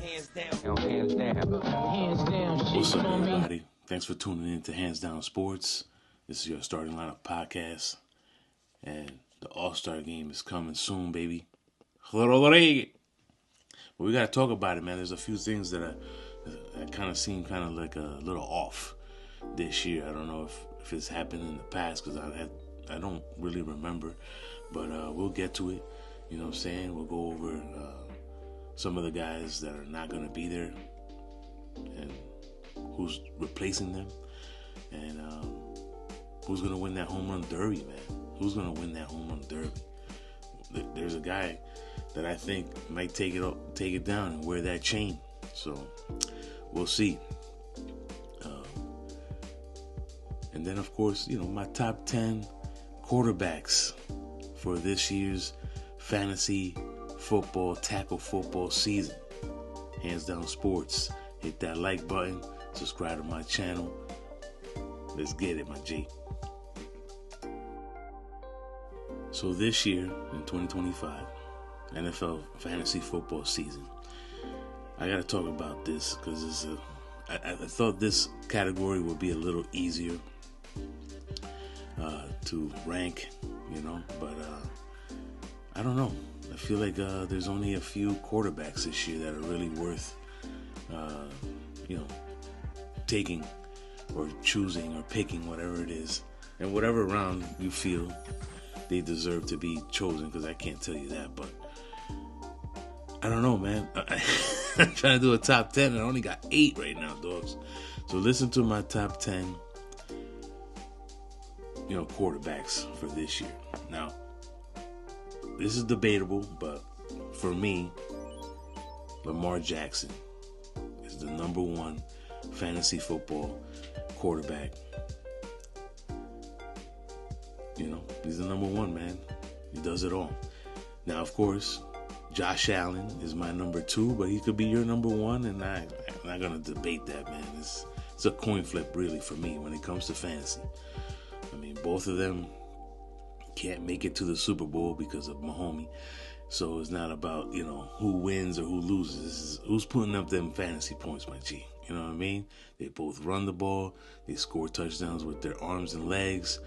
Hands down, shit. What's up, everybody? Thanks for tuning in to Hands Down Sports. This is your starting lineup podcast, and the All-Star game is coming soon, baby. But we gotta talk about it, man. There's a few things that kind of seem kind of like a little off this year. I don't know if it's happened in the past because I don't really remember, but we'll get to it. You know what I'm saying? We'll go over some of the guys that are not gonna be there and who's replacing them, and who's gonna win that home run derby, man? Who's gonna win that home run derby? There's a guy that I think might take it down and wear that chain. So we'll see. And then, of course, my top 10 quarterbacks for this year's fantasy football, tackle football season. Hands Down Sports. Hit that like button. Subscribe to my channel. Let's get it, my G. So this year, in 2025, NFL fantasy football season, I got to talk about this because I thought this category would be a little easier to rank, but I don't know. I feel like there's only a few quarterbacks this year that are really worth, taking or choosing or picking, whatever it is, and whatever round you feel they deserve to be chosen, because I can't tell you that, but I don't know, man. I'm trying to do a top 10 and I only got 8 right now, dogs. So listen to my top 10, quarterbacks for this year. Now, this is debatable, but for me, Lamar Jackson is the number one fantasy football quarterback. He's the number one, man. He does it all. Now, of course, Josh Allen is my number 2, but he could be your number 1, and I'm not going to debate that, man. It's a coin flip, really, for me when it comes to fantasy. I mean, both of them can't make it to the Super Bowl because of Mahomes. So it's not about, who wins or who loses. This is who's putting up them fantasy points, my G. You know what I mean? They both run the ball. They score touchdowns with their arms and legs.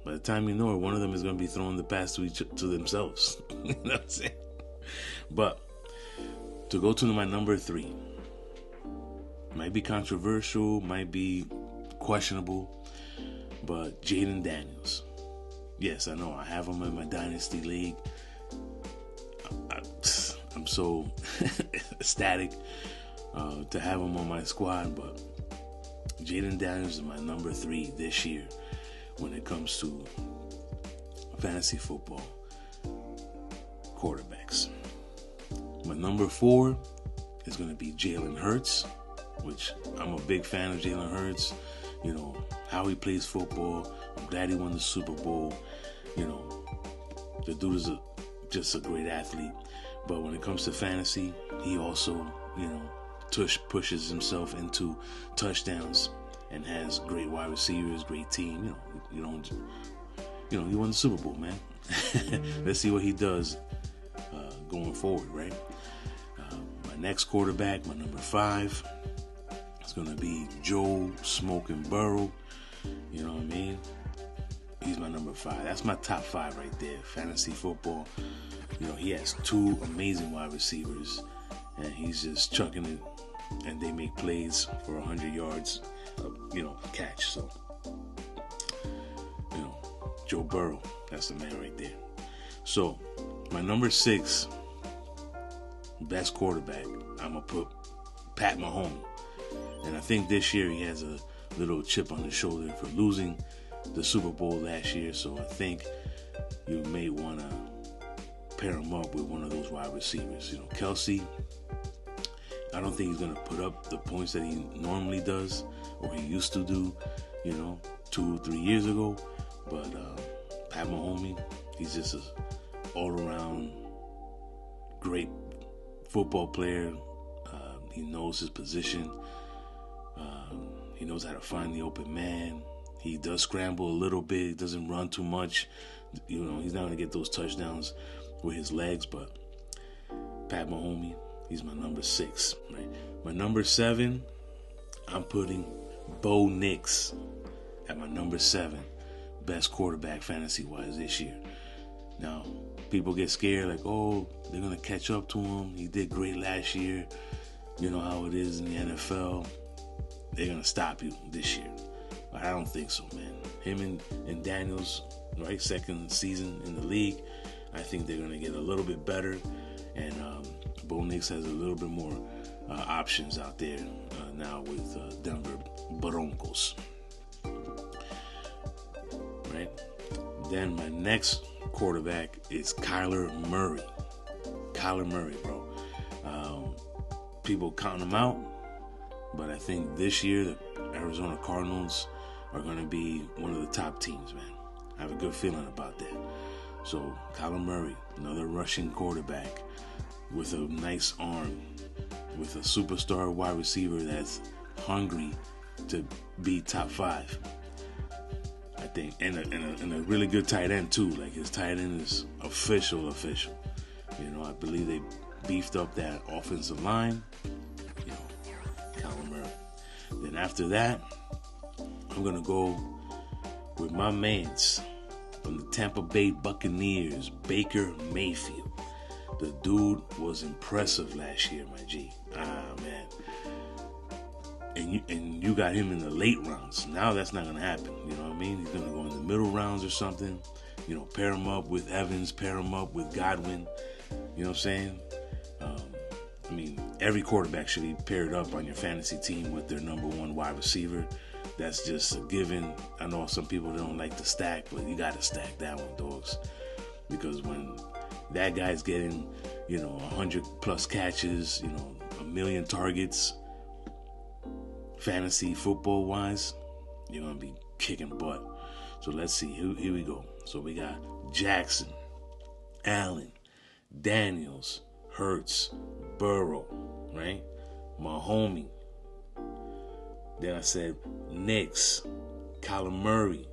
By the time you know it, one of them is going to be throwing the pass to themselves. You know what I'm saying? But to go to my number 3, might be controversial, might be questionable, but Jayden Daniels. Yes, I know. I have him in my Dynasty League. I'm so ecstatic to have him on my squad, but Jayden Daniels is my number 3 this year when it comes to fantasy football quarterbacks. My number 4 is going to be Jalen Hurts, which I'm a big fan of Jalen Hurts. How he plays football. I'm glad he won the Super Bowl. The dude is just a great athlete. But when it comes to fantasy, he also, pushes himself into touchdowns and has great wide receivers, great team. He won the Super Bowl, man. Let's see what he does going forward, right? My next quarterback, my number 5, is going to be Joe Smoking Burrow. You know what I mean? He's my number 5. That's my top 5 right there. Fantasy football. He has 2 amazing wide receivers, and he's just chucking it, and they make plays for 100 yards, catch. So, Joe Burrow, that's the man right there. So, my number 6 best quarterback, I'm going to put Pat Mahomes. And I think this year he has a little chip on his shoulder for losing the Super Bowl last year. So I think you may want to pair him up with one of those wide receivers. Kelsey, I don't think he's going to put up the points that he normally does or he used to do, 2-3 years ago. But Pat Mahomes, he's just an all-around great football player. He knows his position. He knows how to find the open man. He does scramble a little bit. He doesn't run too much. He's not going to get those touchdowns with his legs. But Pat Mahomes, He's my number 6. Right? My number 7, I'm putting Bo Nix at my number 7. Best quarterback fantasy-wise this year. Now, people get scared like, oh, they're going to catch up to him. He did great last year. You know how it is in the NFL. They're going to stop you this year. But I don't think so, man. Him and Daniels, right, second season in the league, I think they're going to get a little bit better. And Bo Nix has a little bit more options out there now with Denver Broncos. Right? Then my next quarterback is Kyler Murray. Kyler Murray, bro. People counting him out, but I think this year the Arizona Cardinals are going to be one of the top teams, man. I have a good feeling about that. So Kyler Murray, another rushing quarterback with a nice arm, with a superstar wide receiver that's hungry to be top 5. I think, and a really good tight end too. Like his tight end is official. You know, I believe they beefed up that offensive line. You know, Kyler Murray. Then after that, I'm gonna go with my mans from the Tampa Bay Buccaneers, Baker Mayfield. The dude was impressive last year, my G. Man. And you got him in the late rounds. Now that's not gonna happen. You know what I mean? He's gonna go in the middle rounds or something. You know, pair him up with Evans, pair him up with Godwin. You know what I'm saying? I mean, every quarterback should be paired up on your fantasy team with their number 1 wide receiver. That's just a given. I know some people don't like to stack, but you got to stack that one, dogs. Because when that guy's getting, 100 plus catches, 1 million targets, fantasy football wise, you're going to be kicking butt. So let's see. Here we go. So we got Jackson, Allen, Daniels, Hurts, Burrow, right? Mahomes. Then I said Nix, Kyler Murray,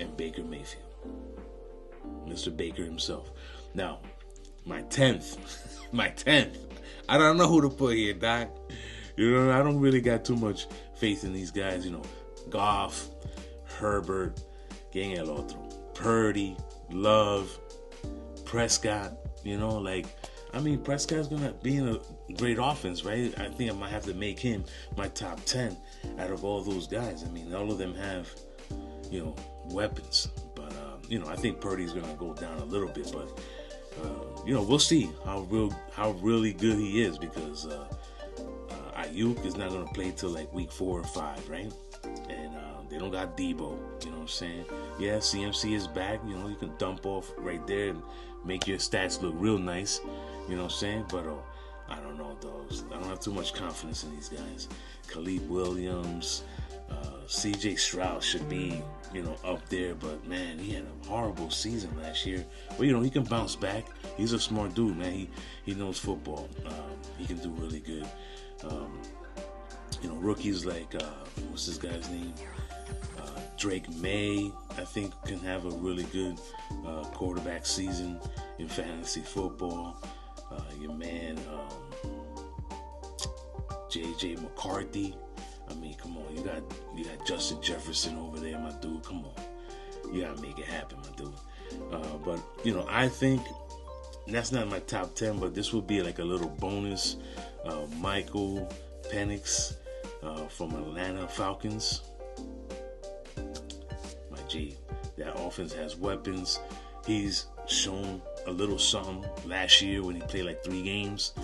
and Baker Mayfield. Mr. Baker himself. Now, my 10th. I don't know who to put here, Doc. I don't really got too much faith in these guys. Goff, Herbert, ¿quién el otro? Purdy, Love, Prescott. Prescott's going to be in a great offense, right? I think I might have to make him my top 10 out of all those guys. All of them have, weapons. But, I think Purdy's going to go down a little bit. But, we'll see how really good he is because Ayuk is not going to play till like week 4 or 5, right? And they don't got Debo, you know what I'm saying? Yeah, CMC is back. You can dump off right there and make your stats look real nice. You know what I'm saying? But I don't know, dogs. I don't have too much confidence in these guys. Khalid Williams, CJ Stroud should be, up there. But, man, he had a horrible season last year. But, he can bounce back. He's a smart dude, man. He knows football. He can do really good. Rookies like, what's this guy's name? Drake May, I think, can have a really good quarterback season in fantasy football. Your man, J.J. McCarthy. Come on, you got Justin Jefferson over there, my dude. Come on, you gotta make it happen, my dude. But I think that's not my top 10, but this would be like a little bonus. Michael Penix from Atlanta Falcons. My G, that offense has weapons. He's shown a little something last year when he played like 3 games.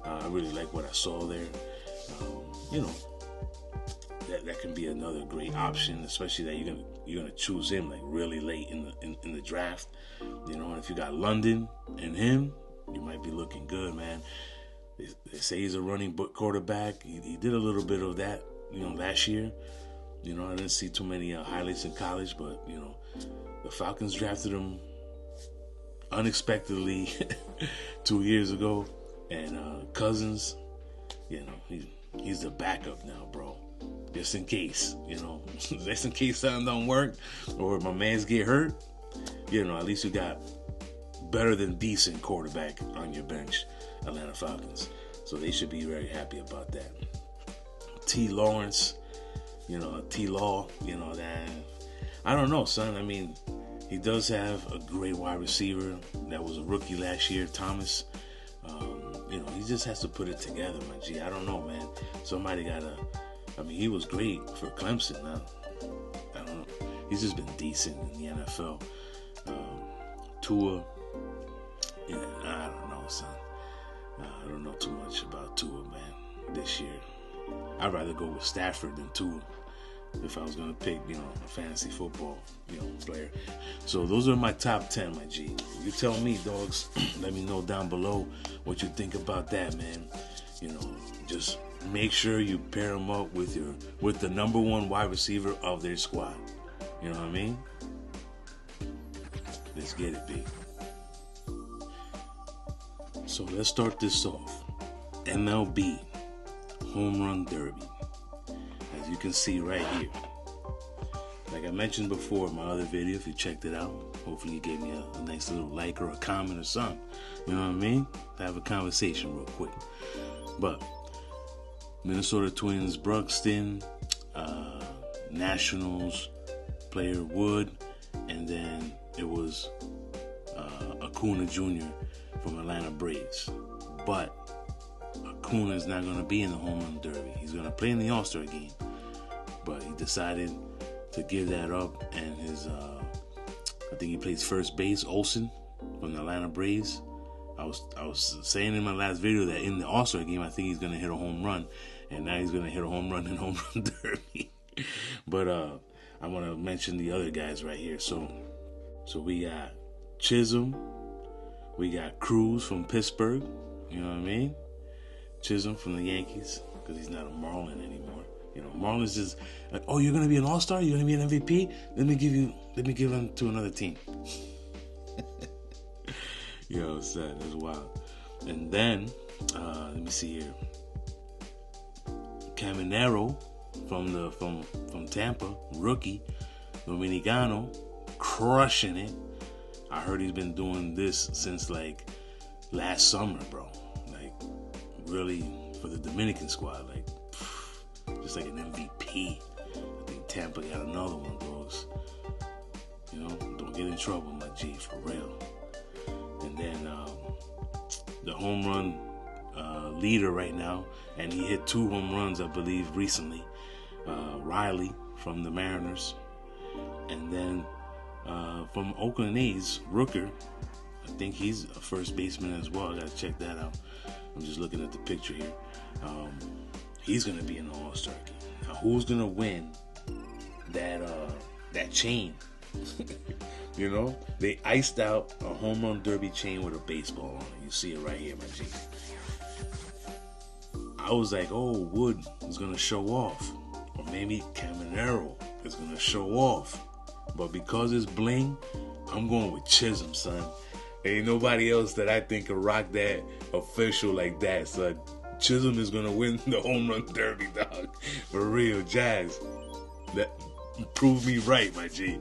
I really like what I saw there. That can be another great option, especially that you're gonna choose him like really late in the draft. And if you got London and him, you might be looking good, man. They say he's a running quarterback. He did a little bit of that, last year. I didn't see too many highlights in college, but the Falcons drafted him unexpectedly 2 years ago, and Cousins, he's the backup now, bro. Just in case, just in case something don't work or my mans get hurt, at least you got better than decent quarterback on your bench. Atlanta Falcons. So they should be very happy about that. T. Lawrence, T. Law, that. I don't know, son. I mean, he does have a great wide receiver that was a rookie last year, Thomas. He just has to put it together, my G. I don't know, man. He was great for Clemson. I don't know. He's just been decent in the NFL. Tua, I don't know, son. I don't know too much about Tua, man, this year. I'd rather go with Stafford than Tua if I was going to pick, a fantasy football, player. So those are my top 10, my G. You tell me, dogs. Let me know down below what you think about that, man. Just make sure you pair them up with the number one wide receiver of their squad. You know what I mean? Let's get it, B. So let's start this off. MLB Home Run Derby. As you can see right here. Like I mentioned before in my other video, if you checked it out, hopefully you gave me a nice little like or a comment or something. You know what I mean? Have a conversation real quick. But Minnesota Twins, Bruxton, Nationals player Wood, and then it was Acuna Jr. from Atlanta Braves. But Acuna is not going to be in the Home Run Derby. He's going to play in the All-Star game. But he decided to give that up, and I think he plays first base, Olsen from the Atlanta Braves. I was saying in my last video that in the All-Star game, I think he's going to hit a home run, and now he's going to hit a home run in Home Run Derby. But I want to mention the other guys right here. So we got Chisholm, we got Cruz from Pittsburgh. You know what I mean? Chisholm from the Yankees, because he's not a Marlin anymore. Marlins is like, oh, you're gonna be an All-Star? You're gonna be an MVP? Let me give him to another team. Son, that's wild. And then let me see here. Caminero from Tampa, rookie, Dominicano, crushing it. I heard he's been doing this since like last summer, bro. Like really for the Dominican squad, like just like an MVP. I think Tampa got another one, dogs. Don't get in trouble, my G, for real. And then the home run leader right now, and he hit 2 home runs, I believe, recently. Riley from the Mariners. And then from Oakland A's, Rooker. I think he's a first baseman as well. I gotta check that out. I'm just looking at the picture here. He's gonna be in the All-Star game. Now, who's gonna win that chain? They iced out a home run derby chain with a baseball on it. You see it right here, my G. I was like, oh, Wood is gonna show off, or maybe Caminero is gonna show off. But because it's bling, I'm going with Chisholm, son. Ain't nobody else that I think can rock that official like that, son. Chisholm is gonna win the home run derby, dog. For real, Jazz. That prove me right, my G.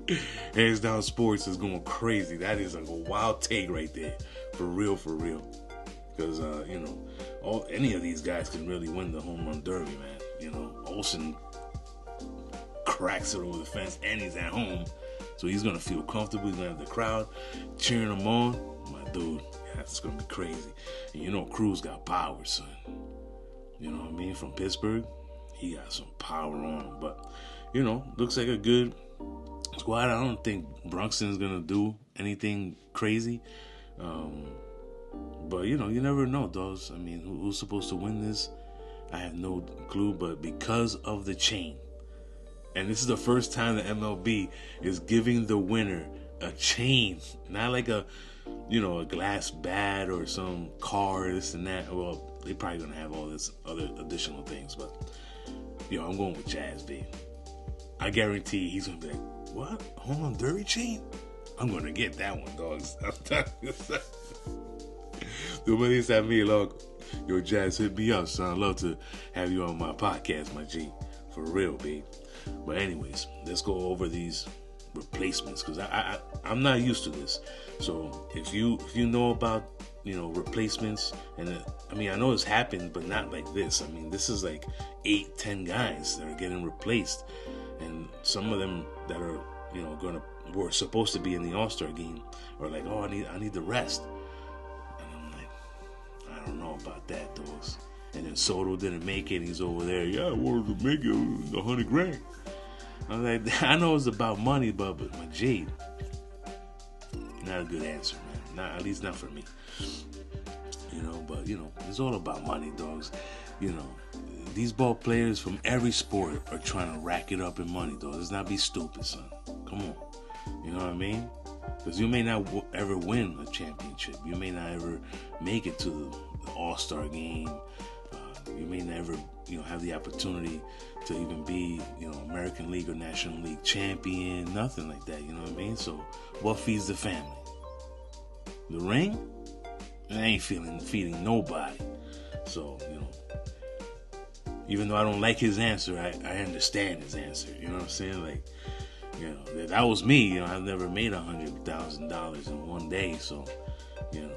Hands Down Sports is going crazy. That is like a wild take right there. For real, for real. Because any of these guys can really win the home run derby, man. Olsen cracks it over the fence, and he's at home, so he's gonna feel comfortable. He's gonna have the crowd cheering him on. My dude, that's gonna be crazy. And Cruz got power, son. You know what I mean? From Pittsburgh, he got some power on him. But looks like a good squad. I don't think Bruxton's gonna do anything crazy. But you never know, dogs. I mean, who's supposed to win this? I have no clue. But because of the chain, and this is the first time the MLB is giving the winner a chain, not like a glass bat or some car, this and that. Well, they probably gonna have all this other additional things, but I'm going with Jazz, B. I guarantee he's gonna be like, what? Home run derby chain? I'm gonna get that one, dogs. I'm telling you. The money's at me, look. Yo, Jazz, hit me up, son. I'd love to have you on my podcast, my G. For real, B. But anyways, let's go over these replacements, because I'm not used to this. So if you know about replacements. And I mean, I know it's happened, but not like this. I mean, this is like 8-10 guys that are getting replaced, and some of them that are were supposed to be in the All-Star game are like, oh, I need the rest. And I'm like, I don't know about that, dogs. And then Soto didn't make it. He's over there. Yeah, I wanted to make it $100,000. I was like, I know it's about money, but my Jade, not a good answer, man. At least not for me. But it's all about money, dogs. These ball players from every sport are trying to rack it up in money, dogs. Let's not be stupid, son. Come on. You know what I mean? Because you may not ever win a championship. You may not ever make it to the All-Star game. You may never, have the opportunity to even be, American League or National League champion. Nothing like that. You know what I mean? So, what feeds the family? The ring? I ain't feeding nobody. So, even though I don't like his answer, I understand his answer. You know what I'm saying? Like, if that was me, I've never made $100,000 in one day. So, so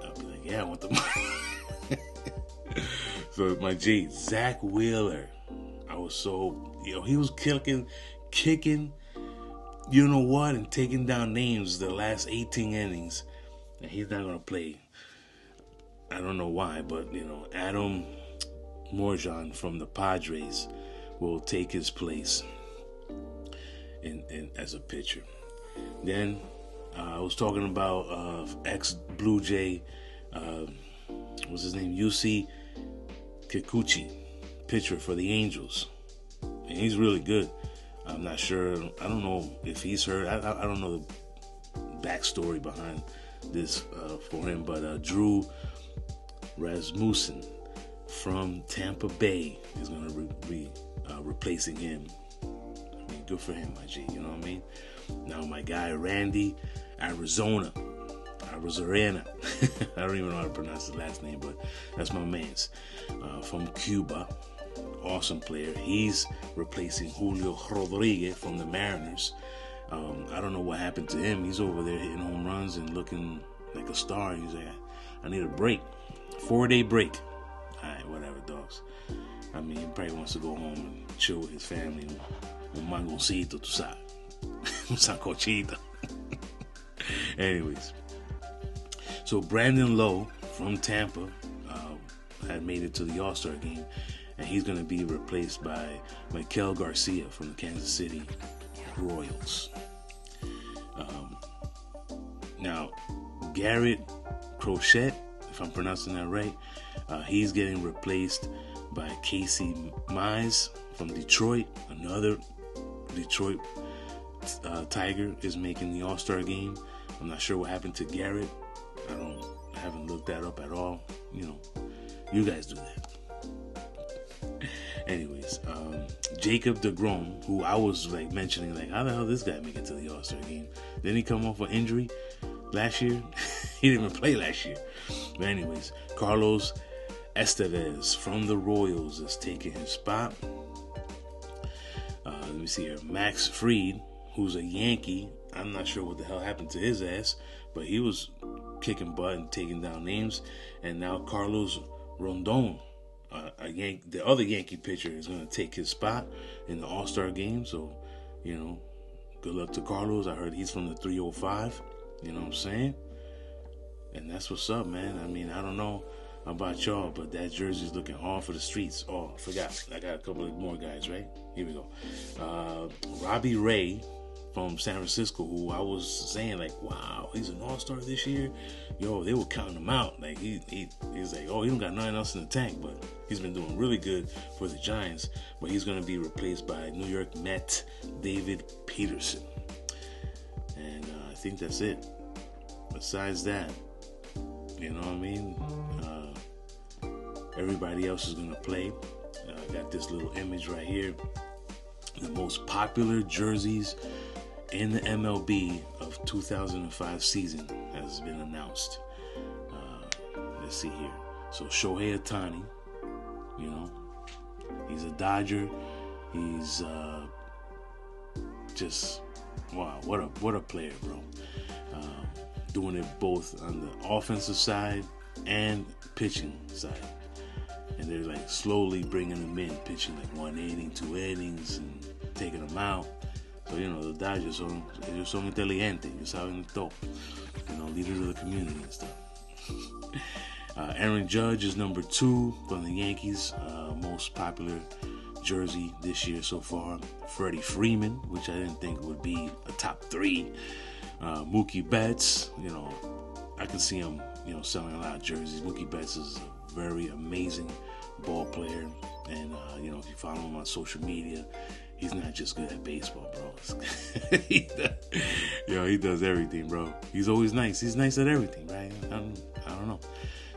I'll be like, yeah, I want the money. So my G, Zach Wheeler, I was so, he was kicking, and taking down names the last 18 innings. And he's not going to play. I don't know why, but, Adam Morjan from the Padres will take his place in as a pitcher. Then I was talking about ex-Blue Jay, what's his name? Yusei Kikuchi, pitcher for the Angels. And he's really good. I'm not sure. I don't know if he's hurt. I don't know the backstory behind this for him. But Drew Rasmussen from Tampa Bay is going to be replacing him. I mean, good for him, my G. You know what I mean? Now, my guy Randy Arozarena. I don't even know how to pronounce his last name, but that's my man's from Cuba. Awesome player. He's replacing Julio Rodriguez from the Mariners. I don't know what happened to him. He's over there hitting home runs and looking like a star. He's like, I need a break. 4-day break. Alright, whatever, dogs. I mean, he probably wants to go home and chill with his family. Un mangoncito, tú sabes. Un sancochito. Anyways. So Brandon Lowe from Tampa had made it to the All-Star game, and he's going to be replaced by Maikel Garcia from the Kansas City Royals. Now, Garrett Crochet, if I'm pronouncing that right, he's getting replaced by Casey Mize from Detroit. Another Detroit Tiger is making the All-Star game. I'm not sure what happened to Garrett. I haven't looked that up at all. You guys do that. Anyways, Jacob deGrom, who I was mentioning, how the hell this guy make it to the All-Star game? Didn't he come off an injury last year? He didn't even play last year. But anyways, Carlos Estevez from the Royals is taking his spot. Let me see here. Max Fried, who's a Yankee. I'm not sure what the hell happened to his ass, but he was kicking butt and taking down names. And now Carlos Rondon, the other Yankee pitcher, is going to take his spot in the All-Star game. So, good luck to Carlos. I heard he's from the 305. You know what I'm saying? And that's what's up, man. I mean, I don't know about y'all, but that jersey's looking hard for the streets. Oh, I forgot. I got a couple of more guys, right? Here we go. Robbie Ray from San Francisco, who I was saying, wow, he's an All-Star this year. Yo, they were counting him out. He's like, oh, he don't got nothing else in the tank, but he's been doing really good for the Giants. But he's going to be replaced by New York Met David Peterson. And I think that's it. Besides that, you know what I mean? Everybody else is going to play. I got this little image right here. The most popular jerseys in the MLB of 2005 season has been announced. Let's see here. So Shohei Ohtani, he's a Dodger. He's just wow, what a player, bro. doing it both on the offensive side and pitching side. And they're like slowly bringing them in, pitching like 1 inning, 2 innings, and taking them out. So, you know, the Dodgers son inteligentes, ellos saben todo. You know, leaders of the community and stuff. Aaron Judge is number 2 from the Yankees, most popular jersey this year so far. Freddie Freeman, which I didn't think would be a top 3. Mookie Betts, you know, I can see him, you know, selling a lot of jerseys. Mookie Betts is a very amazing ball player, and you know, if you follow him on social media, he's not just good at baseball, bro. He does everything, bro. He's always nice. He's nice at everything, right? I don't know.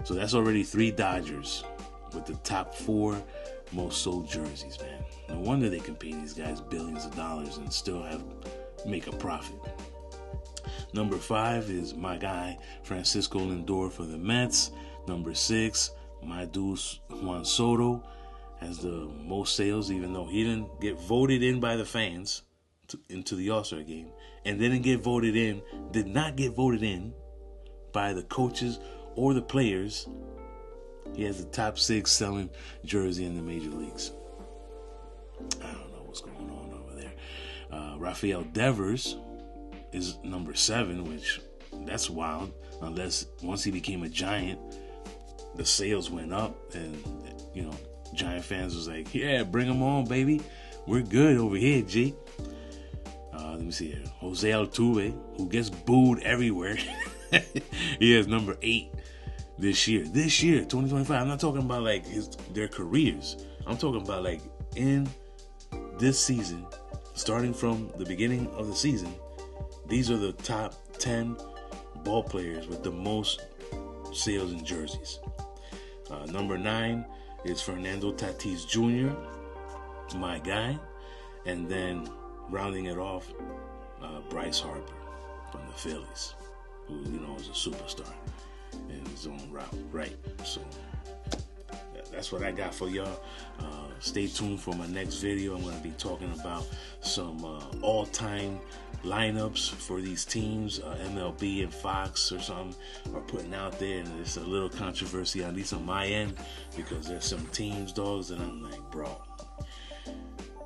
So that's already 3 Dodgers with the top 4 most sold jerseys, man. No wonder they can pay these guys billions of dollars and still make a profit. Number 5 is my guy Francisco Lindor for the Mets. Number 6, my dude Juan Soto has the most sales, even though he didn't get voted in by the fans into the All-Star game, and did not get voted in by the coaches or the players. He has the top 6 selling jersey in the major leagues. I don't know what's going on over there. Rafael Devers is number 7, which that's wild. Unless once he became a Giant, the sales went up, and you know, Giant fans was like, "Yeah, bring him on, baby. We're good over here, G." Let me see here. Jose Altuve, who gets booed everywhere, he has number 8 this year. This year, 2025. I'm not talking about like their careers. I'm talking about like in this season, starting from the beginning of the season. These are the top 10 ball players with the most sales in jerseys. Number 9 is Fernando Tatis Jr., my guy. And then rounding it off, Bryce Harper from the Phillies, who, you know, is a superstar in his own route, right? So that's what I got for y'all. Stay tuned for my next video. I'm going to be talking about some all-time lineups for these teams. MLB and Fox or something are putting out there, and there's a little controversy, at least on my end, because there's some teams, dogs, that I'm like, bro,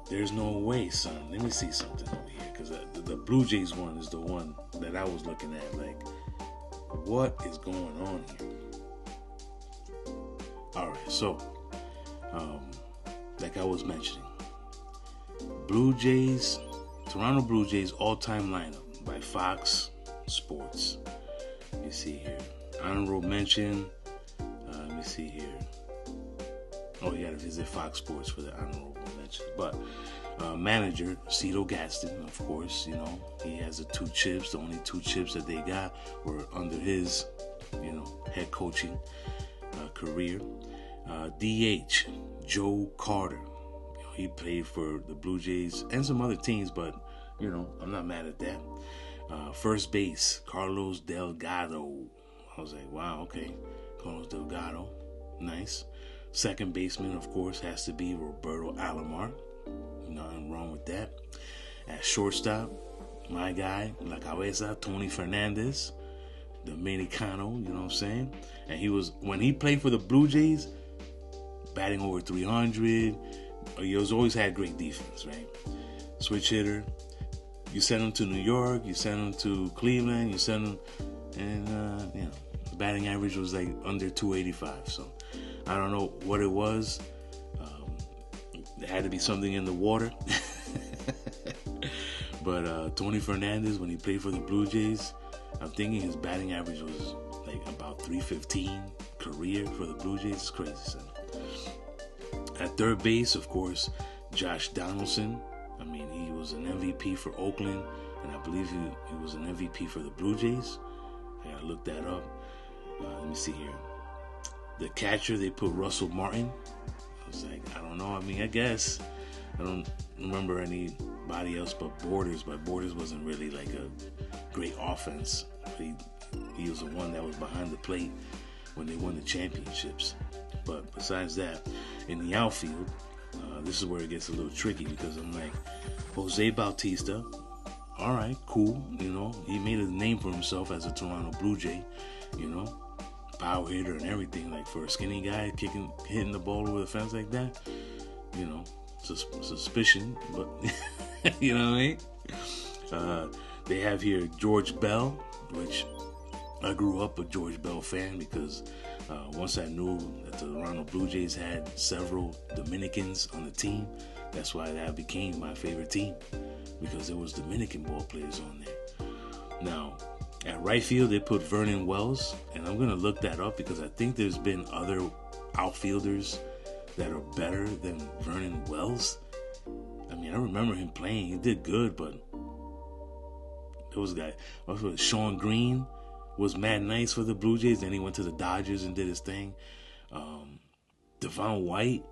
there's no way, son. Let me see something over here, because the Blue Jays one is the one that I was looking at. Like, what is going on here? All right, so like I was mentioning, Toronto Blue Jays all-time lineup by Fox Sports. Let me see here. Honorable mention. Let me see here. Oh, you gotta visit Fox Sports for the honorable mention. But manager Cito Gaston, of course, you know, he has the 2 chips. The only 2 chips that they got were under his, you know, head coaching career. DH Joe Carter. You know, he played for the Blue Jays and some other teams, but you know, I'm not mad at that. First base Carlos Delgado. I was like, wow, okay, Carlos Delgado, nice. Second baseman, of course, has to be Roberto Alomar. Nothing wrong with that. At shortstop, my guy, La Cabeza, Tony Fernandez, Dominicano, you know what I'm saying? And when he played for the Blue Jays, batting over 300, he always had great defense, right? Switch hitter. You send him to New York, you send him to Cleveland, you send him, and you know, the batting average was like under 285. So I don't know what it was. There had to be something in the water. But Tony Fernandez, when he played for the Blue Jays, I'm thinking his batting average was like about 315 career for the Blue Jays. It's crazy, son. At third base, of course, Josh Donaldson. I mean, he was an MVP for Oakland, and I believe he was an MVP for the Blue Jays. I gotta look that up. Let me see here. The catcher, they put Russell Martin. I was like, I don't know. I mean, I guess. I don't remember anybody else but Borders, but Borders wasn't really like a great offense. He was the one that was behind the plate when they won the championships. But besides that, in the outfield, this is where it gets a little tricky, because I'm like, Jose Bautista, all right, cool. You know, he made a name for himself as a Toronto Blue Jay. You know, power hitter and everything. Like for a skinny guy hitting the ball over the fence like that. You know, suspicion, but you know what I mean. They have here George Bell, which I grew up a George Bell fan because once I knew that the Toronto Blue Jays had several Dominicans on the team, that's why that became my favorite team, because there was Dominican ball players on there. Now, at right field, they put Vernon Wells, and I'm going to look that up because I think there's been other outfielders that are better than Vernon Wells. I mean, I remember him playing. He did good, but those guys, Sean Green was mad nice for the Blue Jays. Then he went to the Dodgers and did his thing. Devon White,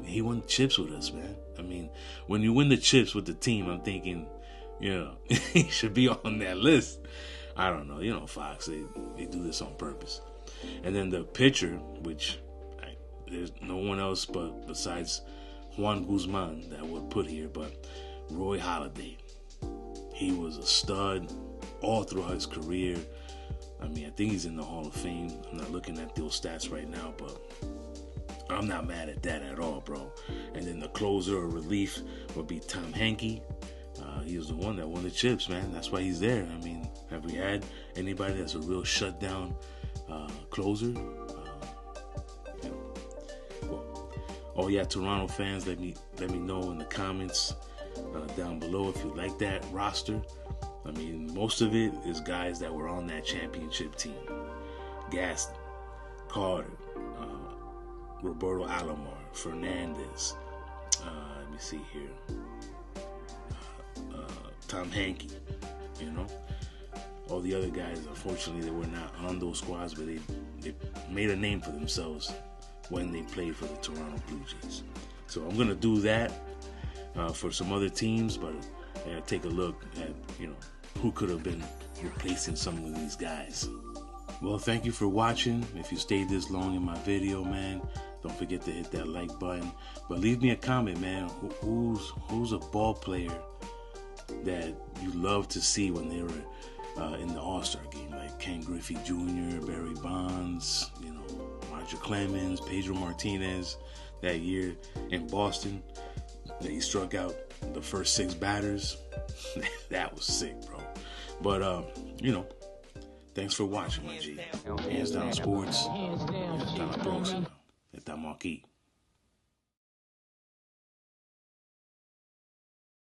he won chips with us, man. I mean, when you win the chips with the team, I'm thinking, you know, he should be on that list. I don't know. You know, Fox, they do this on purpose. And then the pitcher, which there's no one else but besides Juan Guzman that would put here, but Roy Halladay. He was a stud all throughout his career. I mean, I think he's in the Hall of Fame. I'm not looking at those stats right now, but I'm not mad at that at all, bro. And then the closer or relief would be Tom Henke. He was the one that won the chips, man. That's why he's there. I mean, have we had anybody that's a real shutdown closer? Oh yeah, Toronto fans, let me know in the comments down below if you like that roster. I mean, most of it is guys that were on that championship team. Gaston, Carter, Roberto Alomar, Fernandez. Let me see here. Tom Henke, you know. All the other guys, unfortunately, they were not on those squads, but they made a name for themselves when they played for the Toronto Blue Jays. So I'm going to do that for some other teams, but take a look at, you know, who could have been replacing some of these guys. Well, thank you for watching. If you stayed this long in my video, man, don't forget to hit that like button. But leave me a comment, man. Who's a ball player that you love to see when they were in the All-Star game? Like Ken Griffey Jr., Barry Bonds, you know, Roger Clemens, Pedro Martinez that year in Boston that he struck out the first 6 batters. That was sick, bro. But, you know, thanks for watching, my G. Hands Down Sports. Hands down, shit. Estamos aquí.